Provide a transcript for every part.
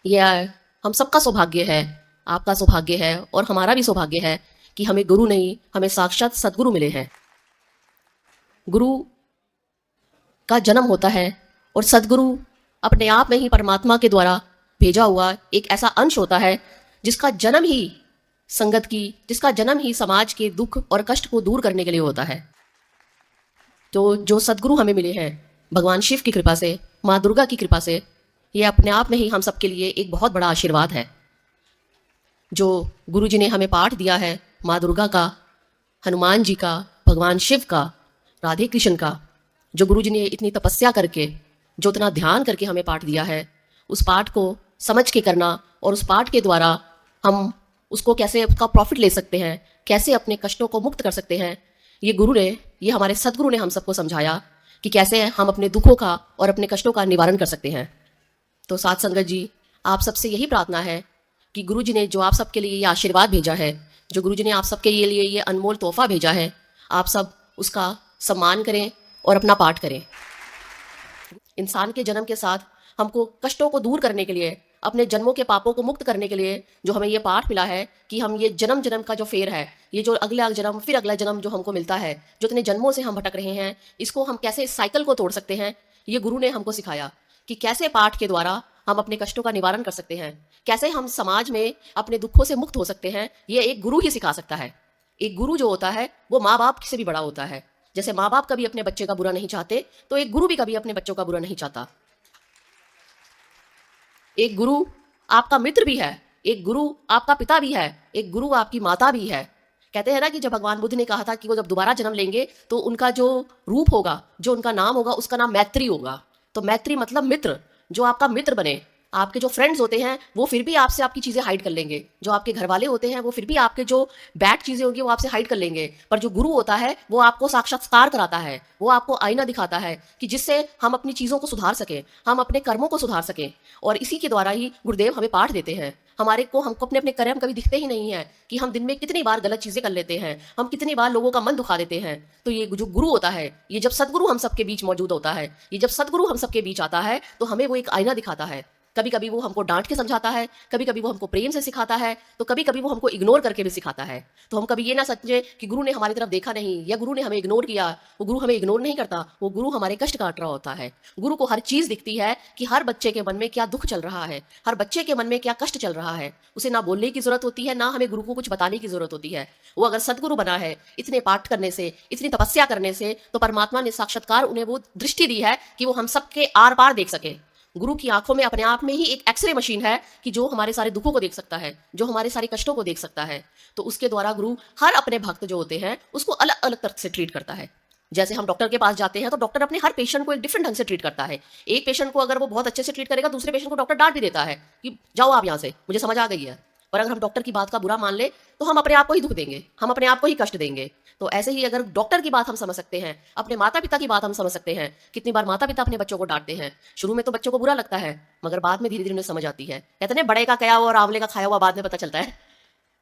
यह हम सबका सौभाग्य है, आपका सौभाग्य है और हमारा भी सौभाग्य है कि हमें गुरु नहीं, हमें साक्षात सदगुरु मिले हैं। गुरु का जन्म होता है और सदगुरु अपने आप में ही परमात्मा के द्वारा भेजा हुआ एक ऐसा अंश होता है जिसका जन्म ही संगत की, जिसका जन्म ही समाज के दुख और कष्ट को दूर करने के लिए होता है। तो जो सदगुरु हमें मिले हैं भगवान शिव की कृपा से, माँ दुर्गा की कृपा से, ये अपने आप में ही हम सबके लिए एक बहुत बड़ा आशीर्वाद है। जो गुरु जी ने हमें पाठ दिया है माँ दुर्गा का, हनुमान जी का, भगवान शिव का, राधे कृष्ण का, जो गुरु जी ने इतनी तपस्या करके, जो इतना ध्यान करके हमें पाठ दिया है, उस पाठ को समझ के करना और उस पाठ के द्वारा हम उसको कैसे उसका प्रॉफिट ले सकते हैं, कैसे अपने कष्टों को मुक्त कर सकते हैं, ये गुरु ने, ये हमारे सदगुरु ने हम सबको समझाया कि कैसे हम अपने दुखों का और अपने कष्टों का निवारण कर सकते हैं। तो साथ संगत जी, आप सबसे यही प्रार्थना है कि गुरु जी ने जो आप सबके लिए ये आशीर्वाद भेजा है, जो गुरु जी ने आप सबके लिए ये अनमोल तोहफा भेजा है, आप सब उसका सम्मान करें और अपना पाठ करें। इंसान के जन्म के साथ हमको कष्टों को दूर करने के लिए, अपने जन्मों के पापों को मुक्त करने के लिए जो हमें ये पाठ मिला है कि हम ये जन्म जन्म का जो फेर है, ये जो अगला जन्म फिर अगला जन्म जो हमको मिलता है, जो इतने जन्मों से हम भटक रहे हैं, इसको हम कैसे इस साइकिल को तोड़ सकते हैं, ये गुरु ने हमको सिखाया कि कैसे पाठ के द्वारा हम अपने कष्टों का निवारण कर सकते हैं, कैसे हम समाज में अपने दुखों से मुक्त हो सकते हैं। ये एक गुरु ही सिखा सकता है। एक गुरु जो होता है वो माँ बाप से भी बड़ा होता है। जैसे माँ बाप कभी अपने बच्चे का बुरा नहीं चाहते, तो एक गुरु भी कभी अपने बच्चों का बुरा नहीं चाहता। एक गुरु आपका मित्र भी है, एक गुरु आपका पिता भी है, एक गुरु आपकी माता भी है। कहते हैं ना कि जब भगवान बुद्ध ने कहा था कि वो जब दोबारा जन्म लेंगे तो उनका जो रूप होगा, जो उनका नाम होगा, उसका नाम मैत्री होगा। तो मैत्री मतलब मित्र, जो आपका मित्र बने। आपके जो फ्रेंड्स होते हैं वो फिर भी आपसे आपकी चीज़ें हाइड कर लेंगे, जो आपके घर वाले होते हैं वो फिर भी आपके जो बैड चीज़ें होंगी वो आपसे हाइड कर लेंगे, पर जो गुरु होता है वो आपको साक्षात्कार कराता है, वो आपको आईना दिखाता है कि जिससे हम अपनी चीज़ों को सुधार सकें, हम अपने कर्मों को सुधार सकें। और इसी के द्वारा ही गुरुदेव हमें पाठ देते हैं। हमको अपने अपने कर्म कभी दिखते ही नहीं है कि हम दिन में कितनी बार गलत चीज़ें कर लेते हैं, हम कितनी बार लोगों का मन दुखा देते हैं। तो ये जो गुरु होता है, ये जब सदगुरु हम सबके बीच मौजूद होता है, ये जब सदगुरु हम सबके बीच आता है तो हमें वो एक आईना दिखाता है। कभी कभी वो हमको डांट के समझाता है, कभी कभी वो हमको प्रेम से सिखाता है, तो कभी कभी वो हमको इग्नोर करके भी सिखाता है। तो हम कभी ये ना समझे कि गुरु ने हमारी तरफ देखा नहीं या गुरु ने हमें इग्नोर किया। वो गुरु हमें इग्नोर नहीं करता, वो गुरु हमारे कष्ट काट रहा होता है। गुरु को हर चीज दिखती है कि हर बच्चे के मन में क्या दुख चल रहा है, हर बच्चे के मन में क्या कष्ट चल रहा है। उसे ना बोलने की जरूरत होती है, ना हमें गुरु को कुछ बताने की जरूरत होती है। वो अगर सदगुरु बना है इतने पाठ करने से, इतनी तपस्या करने से, तो परमात्मा ने साक्षात्कार उन्हें वो दृष्टि दी है कि वो हम सबके आर पार देख सके। गुरु की आंखों में अपने आप में ही एक एक्सरे मशीन है कि जो हमारे सारे दुखों को देख सकता है, जो हमारे सारे कष्टों को देख सकता है। तो उसके द्वारा गुरु हर अपने भक्त जो होते हैं उसको अलग अलग तरह से ट्रीट करता है। जैसे हम डॉक्टर के पास जाते हैं तो डॉक्टर अपने हर पेशेंट को एक डिफरेंट ढंग से ट्रीट करता है। एक पेशेंट को अगर वो बहुत अच्छे से ट्रीट करेगा, दूसरे पेशेंट को डॉक्टर डांट भी देता है कि जाओ आप यहाँ से, मुझे समझ आ गई है। पर अगर हम डॉक्टर की बात का बुरा मान ले तो हम अपने आप को ही दुख देंगे, हम अपने आप को ही कष्ट देंगे। तो ऐसे ही अगर डॉक्टर की बात हम समझ सकते हैं, अपने माता पिता की बात हम समझ सकते हैं। कितनी बार माता पिता अपने बच्चों को डांटते हैं, शुरू में तो बच्चों को बुरा लगता है, मगर बाद में धीरे धीरे उन्हें समझ आती है। कहते हैं बड़े का कया हुआ और आंवले का खाया हुआ बाद में पता चलता है।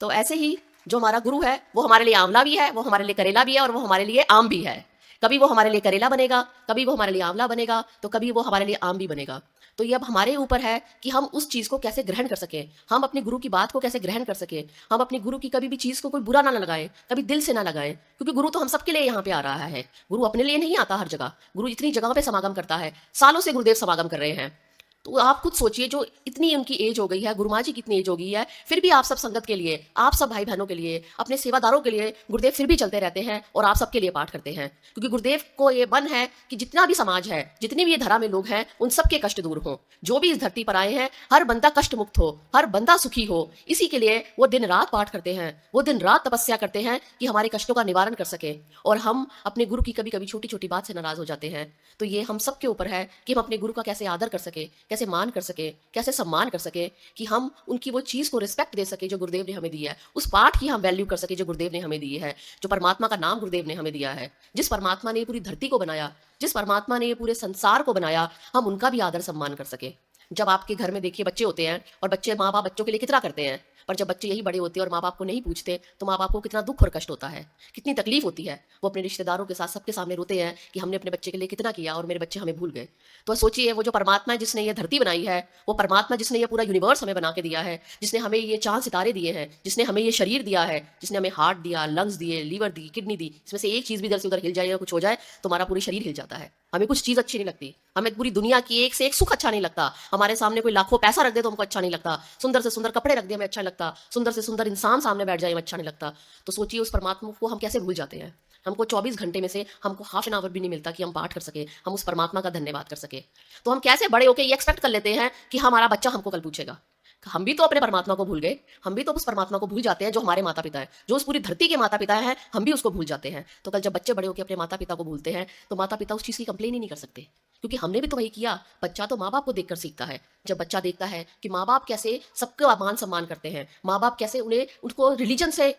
तो ऐसे ही जो हमारा गुरु है वो हमारे लिए आंवला भी है, वो हमारे लिए करेला भी है और वो हमारे लिए आम भी है। कभी वो हमारे लिए करेला बनेगा, कभी वो हमारे लिए आंवला बनेगा, तो कभी वो हमारे लिए आम भी बनेगा। तो ये अब हमारे ऊपर है कि हम उस चीज़ को कैसे ग्रहण कर सकें, हम अपने गुरु की बात को कैसे ग्रहण कर सकें, हम अपने गुरु की कभी भी चीज़ को कोई बुरा ना लगाएं, कभी दिल से ना लगाएं। क्योंकि गुरु तो हम सबके लिए यहाँ पे आ रहा है, गुरु अपने लिए नहीं आता हर जगह। गुरु इतनी जगहों पे समागम करता है, सालों से गुरुदेव समागम कर रहे हैं। तो आप खुद सोचिए, जो इतनी उनकी एज हो गई है, गुरु माँ जी की इतनी एज हो गई है, फिर भी आप सब संगत के लिए, आप सब भाई बहनों के लिए, अपने सेवादारों के लिए गुरुदेव फिर भी चलते रहते हैं और आप सबके लिए पाठ करते हैं। क्योंकि गुरुदेव को ये मन है कि जितना भी समाज है, जितनी भी ये धरा में लोग हैं, उन सबके कष्ट दूर हों। जो भी इस धरती पर आए हैं, हर बंदा कष्ट मुक्त हो, हर बंदा सुखी हो। इसी के लिए वो दिन रात पाठ करते हैं, वो दिन रात तपस्या करते हैं कि हमारे कष्टों का निवारण कर सके। और हम अपने गुरु की कभी कभी छोटी छोटी बात से नाराज हो जाते हैं। तो ये हम सबके ऊपर है कि हम अपने गुरु का कैसे आदर कर सके, कैसे मान कर सके, कैसे सम्मान कर सके, कि हम उनकी वो चीज़ को रिस्पेक्ट दे सके जो गुरुदेव ने हमें दी है, उस पाठ की हम वैल्यू कर सके जो गुरुदेव ने हमें दी है, जो परमात्मा का नाम गुरुदेव ने हमें दिया है, जिस परमात्मा ने पूरी धरती को बनाया, जिस परमात्मा ने ये पूरे संसार को बनाया, हम उनका भी आदर सम्मान कर सके। जब आपके घर में देखिए बच्चे होते हैं और बच्चे माँ बाप बच्चों के लिए कितना करते हैं, पर जब बच्चे यही बड़े होते हैं और माँ बाप को नहीं पूछते तो माँ बाप को कितना दुख और कष्ट होता है, कितनी तकलीफ होती है। वो अपने रिश्तेदारों के साथ सबके सामने रोते हैं कि हमने अपने बच्चे के लिए कितना किया और मेरे बच्चे हमें भूल गए। तो सोचिए, वो जो परमात्मा है जिसने ये धरती बनाई है, वो परमात्मा जिसने ये पूरा यूनिवर्स हमें बना के दिया है, जिसने हमें ये चांद सितारे दिए हैं, जिसने हमें ये शरीर दिया है, जिसने हमें हार्ट दिया, लंग्स दिए, लीवर दी, किडनी दी, इसमें से एक चीज भी इधर से उधर हिल जाए या कुछ हो जाए तो हमारा पूरी शरीर हिल जाता है। हमें कुछ चीज अच्छी नहीं लगती, हमें पूरी दुनिया की एक से एक सुख अच्छा नहीं लगता। हमारे सामने कोई लाखों पैसा रख दे तो हमको अच्छा नहीं लगता, सुंदर से सुंदर कपड़े रख दे हमें अच्छा नहीं लगता, सुंदर से सुंदर इंसान सामने बैठ जाए हमें अच्छा नहीं लगता। तो सोचिए उस परमात्मा को हम कैसे भूल जाते हैं। हमको 24 घंटे में से हमको हाफ एन आवर भी नहीं मिलता कि हम पाठ कर सके, हम उस परमात्मा का धन्यवाद कर सके। तो हम कैसे बड़े होकर ये एक्सपेक्ट कर लेते हैं कि हमारा बच्चा हमको कल पूछेगा। हम भी तो अपने परमात्मा को भूल गए, हम भी तो उस परमात्मा को भूल जाते हैं जो हमारे माता पिता है, जो उस पूरी धरती के माता पिता हैं, हम भी उसको भूल जाते हैं। तो कल जब बच्चे बड़े होकर अपने माता पिता को भूलते हैं तो माता पिता उस चीज़ की कंप्लेन ही नहीं कर सकते, क्योंकि हमने भी तो वही किया। बच्चा तो माँ बाप को देखकर सीखता है। जब बच्चा देखता है कि माँ बाप कैसे सबका मान सम्मान करते हैं, माँ बाप कैसे उन्हें उनको रिलीजन से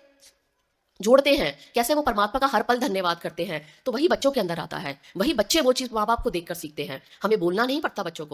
जोड़ते हैं, कैसे वो परमात्मा का हर पल धन्यवाद करते हैं, तो वही बच्चों के अंदर आता है। वही बच्चे वो चीज़ माँ बाप को देखकर सीखते हैं। हमें बोलना नहीं पड़ता बच्चों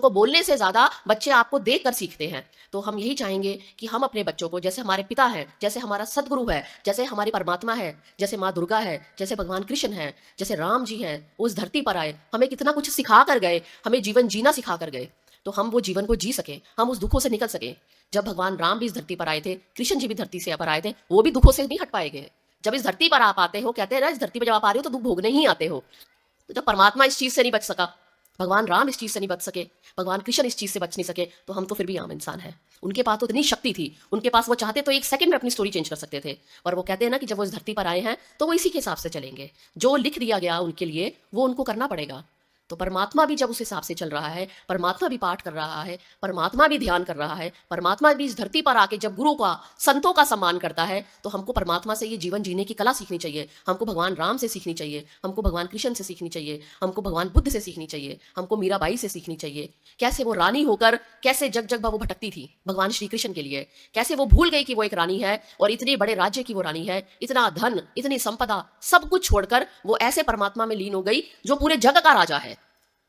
को बोलने से ज़्यादा बच्चे आपको देखकर सीखते हैं। तो हम यही चाहेंगे कि हम अपने बच्चों को, जैसे हमारे पिता हैं, जैसे हमारा सदगुरु है, जैसे हमारी परमात्मा है, जैसे माँ दुर्गा है, जैसे भगवान कृष्ण है, जैसे राम जी हैं, वो इस धरती पर आए, हमें कितना कुछ सिखा कर गए, हमें जीवन जीना सिखा कर गए, तो हम वो जीवन को जी सकें, हम उस दुखों से निकल सकें। जब भगवान राम भी इस धरती पर आए थे, कृष्ण जी भी धरती से पर आए थे, वो भी दुखों से नहीं हट पाएंगे। जब इस धरती पर आप आते हो, कहते हैं ना, इस धरती पर जब आप आ रहे हो तो दुख भोगने ही आते हो। तो जब परमात्मा इस चीज से नहीं बच सका, भगवान राम इस चीज से नहीं बच सके, भगवान कृष्ण इस चीज से बच नहीं सके, तो हम तो फिर भी आम इंसान हैं। उनके पास तो इतनी शक्ति थी, उनके पास वो चाहते तो एक सेकंड में अपनी स्टोरी चेंज कर सकते थे। पर वो कहते हैं ना कि जब वो इस धरती पर आए हैं तो वो इसी के हिसाब से चलेंगे, जो लिख दिया गया उनके लिए वो उनको करना पड़ेगा। तो परमात्मा भी जब उस हिसाब से चल रहा है, परमात्मा भी पाठ कर रहा है, परमात्मा भी ध्यान कर रहा है, परमात्मा भी इस धरती पर आके जब गुरु का, संतों का सम्मान करता है, तो हमको परमात्मा से ये जीवन जीने की कला सीखनी चाहिए। हमको भगवान राम से सीखनी चाहिए, हमको भगवान कृष्ण से सीखनी चाहिए, हमको भगवान बुद्ध से सीखनी चाहिए, हमको मीराबाई से सीखनी चाहिए। कैसे वो रानी होकर कैसे जग जग वो भटकती थी भगवान श्री कृष्ण के लिए, कैसे वो भूल गई कि वो एक रानी है और इतने बड़े राज्य की वो रानी है, इतना धन, इतनी संपदा, सब कुछ छोड़कर वो ऐसे परमात्मा में लीन हो गई जो पूरे जग का राजा है।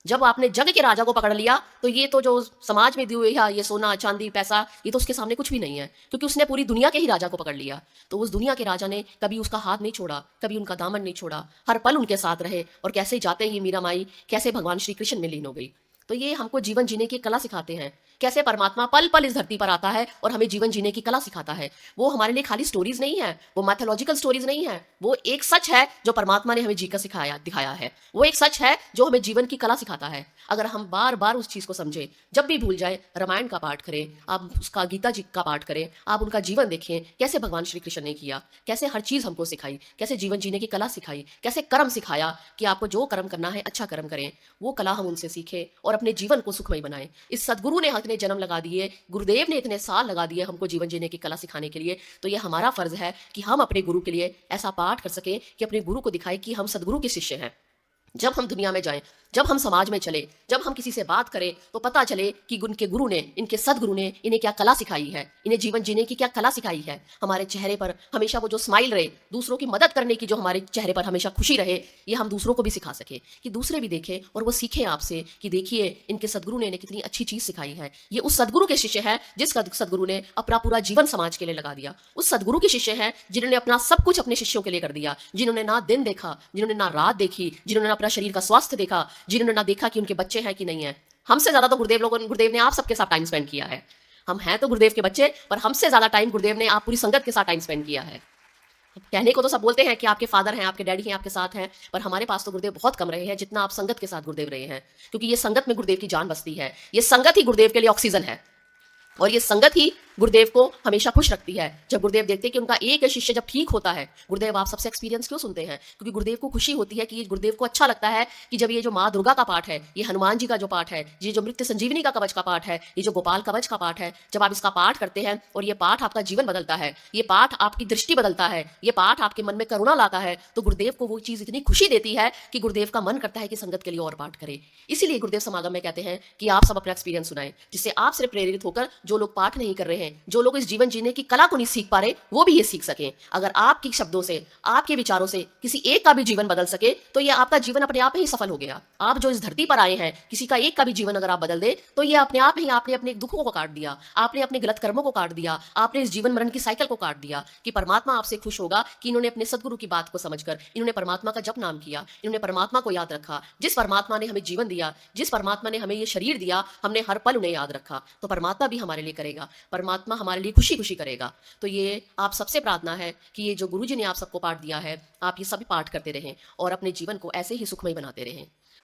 जब आपने जग के राजा को पकड़ लिया तो ये तो जो समाज में दिए या ये सोना चांदी पैसा, ये तो उसके सामने कुछ भी नहीं है, क्योंकि उसने पूरी दुनिया के ही राजा को पकड़ लिया। तो उस दुनिया के राजा ने कभी उसका हाथ नहीं छोड़ा, कभी उनका दामन नहीं छोड़ा, हर पल उनके साथ रहे। और कैसे जाते ही मीरा माई कैसे भगवान श्री कृष्ण में लीन हो गई। तो ये हमको जीवन जीने की कला सिखाते हैं, कैसे परमात्मा पल पल इस धरती पर आता है और हमें जीवन जीने की कला सिखाता है। वो हमारे लिए खाली स्टोरीज नहीं है, वो मैथोलॉजिकल स्टोरीज नहीं है, वो एक सच है जो परमात्मा ने हमें जीकर सिखाया दिखाया है। वो एक सच है जो हमें जीवन की कला सिखाता है। अगर हम बार बार उस चीज को समझे, जब भी भूल जाए, रामायण का पाठ करें, आप उसका गीता जी का पाठ करें, आप उनका जीवन देखें, कैसे भगवान श्री कृष्ण ने किया, कैसे हर चीज हमको सिखाई, कैसे जीवन जीने की कला सिखाई, कैसे कर्म सिखाया कि आपको जो कर्म करना है अच्छा कर्म करें। वो कला हम उनसे सीखें और अपने जीवन को सुखमय बनाएं। इस सदगुरु ने इतने जन्म लगा दिए, गुरुदेव ने इतने साल लगा दिए हमको जीवन जीने की कला सिखाने के लिए। तो ये हमारा फर्ज है कि हम अपने गुरु के लिए ऐसा पाठ कर सकें कि अपने गुरु को दिखाएं कि हम सदगुरु के शिष्य हैं। जब हम दुनिया में जाएं, जब हम समाज में चले, जब हम किसी से बात करें तो पता चले कि उनके गुरु ने, इनके सदगुरु ने इन्हें क्या कला सिखाई है, इन्हें जीवन जीने की क्या कला सिखाई है। हमारे चेहरे पर हमेशा वो जो स्माइल रहे, दूसरों की मदद करने की जो हमारे चेहरे पर हमेशा खुशी रहे, ये हम दूसरों को भी सिखा सके कि दूसरे भी देखें और वो सीखें आपसे कि देखिए इनके सदगुरु ने इन्हें कितनी अच्छी चीज सिखाई है। ये उस सदगुरु के शिष्य है जिस सदगुरु ने अपना पूरा जीवन समाज के लिए लगा दिया। उस सदगुरु के शिष्य है जिन्होंने अपना सब कुछ अपने शिष्यों के लिए कर दिया, जिन्होंने ना दिन देखा, जिन्होंने ना रात देखी, जिन्होंने अपना शरीर का स्वास्थ्य देखा, जिन्होंने ना देखा कि उनके बच्चे हैं कि नहीं है। हमसे ज्यादा तो गुरुदेव ने आप सबके साथ टाइम स्पेंड किया है। हम हैं तो गुरुदेव के बच्चे, पर हमसे ज्यादा टाइम गुरुदेव ने आप पूरी संगत के साथ टाइम स्पेंड किया है। कहने को तो सब बोलते हैं कि आपके फादर हैं, आपके डैडी हैं, आपके साथ हैं, पर हमारे पास तो गुरुदेव बहुत कम रहे हैं जितना आप संगत के साथ गुरुदेव रहे हैं। क्योंकि ये संगत में गुरुदेव की जान बसती है, ये संगत ही गुरुदेव के लिए ऑक्सीजन है और ये संगत ही गुरुदेव को हमेशा खुश रखती है। जब गुरुदेव देखते हैं कि उनका एक शिष्य जब ठीक होता है, गुरुदेव आप सबसे एक्सपीरियंस क्यों सुनते हैं? क्योंकि गुरुदेव को खुशी होती है कि गुरुदेव को अच्छा लगता है कि जब ये जो माँ दुर्गा का पाठ है, ये हनुमान जी का जो पाठ है, ये जो मृत्यु संजीवनी का कवच का पाठ है, ये जो गोपाल कवच का पाठ है, जब आप इसका पाठ करते हैं और ये पाठ आपका जीवन बदलता है, ये पाठ आपकी दृष्टि बदलता है, ये पाठ आपके मन में करुणा लाता है, तो गुरुदेव को वो चीज इतनी खुशी देती है कि गुरुदेव का मन करता है कि संगत के लिए और पाठ करे। इसीलिए गुरुदेव समागम में कहते हैं कि आप सब अपना एक्सपीरियंस सुनाएं, जिससे आप सिर्फ प्रेरित होकर जो लोग पाठ नहीं कर रहे हैं, जो लोग इस जीवन जीने की कला को नहीं सीख पा रहे, वो भी ये सीख सकें। अगर आपके शब्दों से, आपके विचारों से किसी एक का भी जीवन बदल सके, तो ये आपका जीवन अपने आप में ही सफल हो गया। आप जो इस धरती पर आए हैं, किसी का एक का भी जीवन अगर आप बदल दे, तो ये अपने आप में ही आपने अपने दुखों को काट दिया, आपने अपने गलत कर्मों को काट दिया, आपने इस जीवन मरण की साइकिल को काट दिया। कि परमात्मा आपसे खुश होगा कि इन्होंने अपने सदगुरु की बात को समझकर, इन्होंने परमात्मा का जप नाम किया, इन्होंने परमात्मा को याद रखा। जिस परमात्मा ने हमें जीवन दिया, जिस परमात्मा ने हमें ये शरीर दिया, हमने हर पल उन्हें याद रखा, तो परमात्मा भी हमारे लिए करेगा, परमात्मा हमारे लिए खुशी खुशी करेगा। तो ये आप सबसे प्रार्थना है कि ये जो गुरु जी ने आप सबको पाठ दिया है, आप ये सभी पाठ करते रहें और अपने जीवन को ऐसे ही सुखमय बनाते रहें।